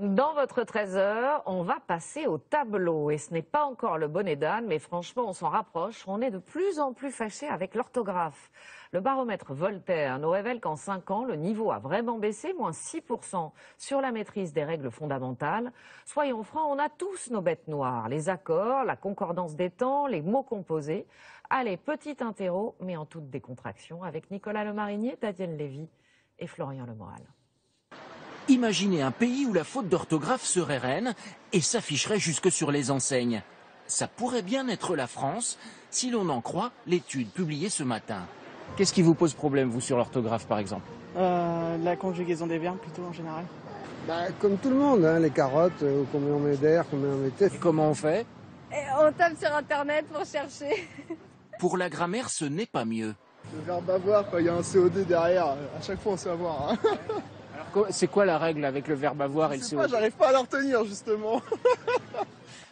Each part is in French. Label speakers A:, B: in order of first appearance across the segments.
A: Dans votre 13h, on va passer au tableau. Et ce n'est pas encore le bonnet d'âne, mais franchement, on s'en rapproche. On est de plus en plus fâchés avec l'orthographe. Le baromètre Voltaire nous révèle qu'en 5 ans, le niveau a vraiment baissé, moins 6% sur la maîtrise des règles fondamentales. Soyons francs, on a tous nos bêtes noires. Les accords, la concordance des temps, les mots composés. Allez, petit interro, mais en toute décontraction, avec Nicolas Lemarinier, Daniel Lévy et Florian Lemoal.
B: Imaginez un pays où la faute d'orthographe serait reine et s'afficherait jusque sur les enseignes. Ça pourrait bien être la France, si l'on en croit l'étude publiée ce matin. Qu'est-ce qui vous pose problème, vous, sur l'orthographe, par exemple?
C: La conjugaison des verbes, plutôt, en général.
D: Comme tout le monde, hein, les carottes, combien on met d'air, combien on met de tête.
B: Et comment on fait?
E: On tape sur Internet pour chercher.
B: Pour la grammaire, ce n'est pas mieux.
F: Le verbe avoir, il y a un COD derrière, à chaque fois on sait avoir. Hein.
B: C'est quoi la règle avec le verbe avoir et le COD?
F: J'arrive pas à la retenir, justement.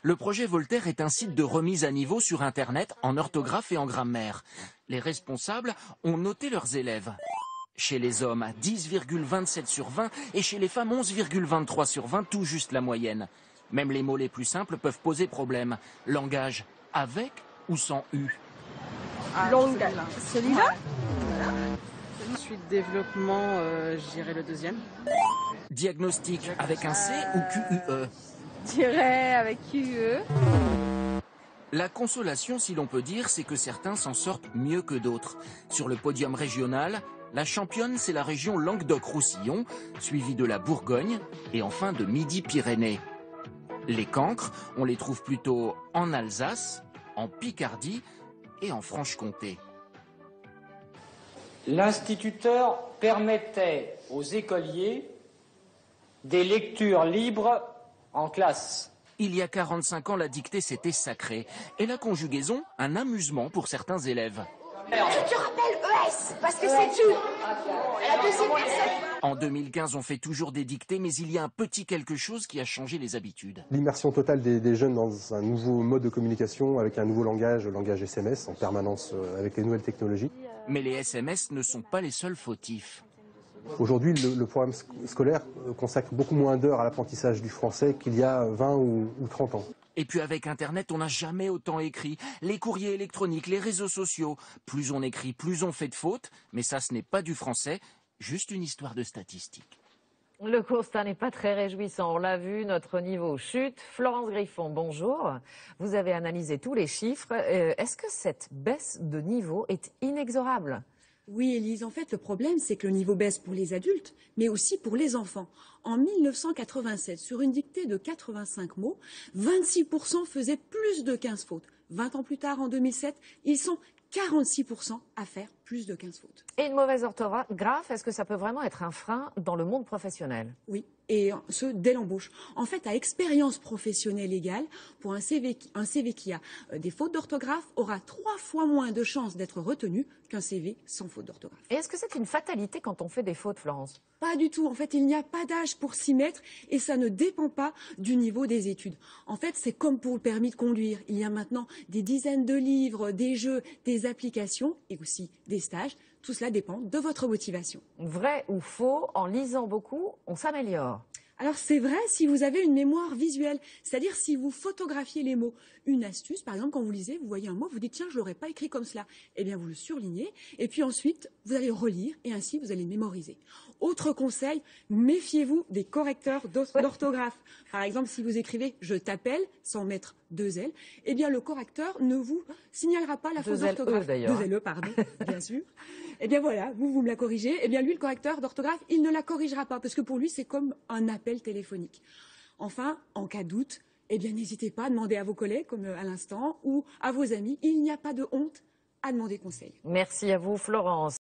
B: Le projet Voltaire est un site de remise à niveau sur Internet en orthographe et en grammaire. Les responsables ont noté leurs élèves. Chez les hommes, 10,27 sur 20 et chez les femmes, 11,23 sur 20, tout juste la moyenne. Même les mots les plus simples peuvent poser problème. Langage avec ou sans U?
E: Langage. Celui-là?
C: Suite développement, je dirais le deuxième.
B: Diagnostic avec un C ou QUE?
E: Je dirais avec QE.
B: La consolation, si l'on peut dire, c'est que certains s'en sortent mieux que d'autres. Sur le podium régional, la championne, c'est la région Languedoc-Roussillon, suivie de la Bourgogne et enfin de Midi-Pyrénées. Les cancres, on les trouve plutôt en Alsace, en Picardie et en Franche-Comté.
G: L'instituteur permettait aux écoliers des lectures libres en classe.
B: Il y a 45 ans, la dictée, c'était sacré. Et la conjugaison, un amusement pour certains élèves.
H: Tu rappelles ES, parce que c'est tu. La deuxième personne.
B: En 2015, on fait toujours des dictées, mais il y a un petit quelque chose qui a changé les habitudes.
I: L'immersion totale des jeunes dans un nouveau mode de communication, avec un nouveau langage, le langage SMS, en permanence avec les nouvelles technologies.
B: Mais les SMS ne sont pas les seuls fautifs.
I: Aujourd'hui, le programme scolaire consacre beaucoup moins d'heures à l'apprentissage du français qu'il y a 20 ou 30 ans.
B: Et puis avec Internet, on n'a jamais autant écrit. Les courriers électroniques, les réseaux sociaux. Plus on écrit, plus on fait de fautes. Mais ça, ce n'est pas du français, juste une histoire de statistiques.
A: Le constat n'est pas très réjouissant. On l'a vu, notre niveau chute. Florence Griffon, bonjour. Vous avez analysé tous les chiffres. Est-ce que cette baisse de niveau est inexorable ?
J: Oui, Élise, en fait, le problème, c'est que le niveau baisse pour les adultes, mais aussi pour les enfants. En 1987, sur une dictée de 85 mots, 26% faisaient plus de 15 fautes. 20 ans plus tard, en 2007, ils sont 46% à faire plus de 15 fautes.
A: Et une mauvaise orthographe, est-ce que ça peut vraiment être un frein dans le monde professionnel?
J: Oui, et ce, dès l'embauche. En fait, à expérience professionnelle égale, pour un CV qui a des fautes d'orthographe aura 3 fois moins de chances d'être retenu qu'un CV sans faute d'orthographe.
A: Et est-ce que c'est une fatalité quand on fait des fautes, Florence?
J: Pas du tout. En fait, il n'y a pas d'âge pour s'y mettre et ça ne dépend pas du niveau des études. En fait, c'est comme pour le permis de conduire. Il y a maintenant des dizaines de livres, des jeux, des applications et aussi des stages. Tout cela dépend de votre motivation.
A: Vrai ou faux, en lisant beaucoup, on s'améliore?
J: Alors c'est vrai si vous avez une mémoire visuelle, c'est-à-dire si vous photographiez les mots. Une astuce, par exemple, quand vous lisez, vous voyez un mot, vous dites tiens, je l'aurais pas écrit comme cela. Eh bien, vous le surlignez et puis ensuite, vous allez relire et ainsi, vous allez mémoriser. Autre conseil, méfiez-vous des correcteurs d'orthographe. Par exemple, si vous écrivez « je t'appelle » sans mettre 2 L, eh bien le correcteur ne vous signalera pas la faute d'orthographe.
A: 2
J: L, pardon, bien sûr. Eh bien voilà, vous me la corrigez. Eh bien lui, le correcteur d'orthographe, il ne la corrigera pas parce que pour lui, c'est comme un appel téléphonique. Enfin, en cas de doute, eh bien n'hésitez pas à demander à vos collègues, comme à l'instant, ou à vos amis. Il n'y a pas de honte à demander conseil.
A: Merci à vous, Florence.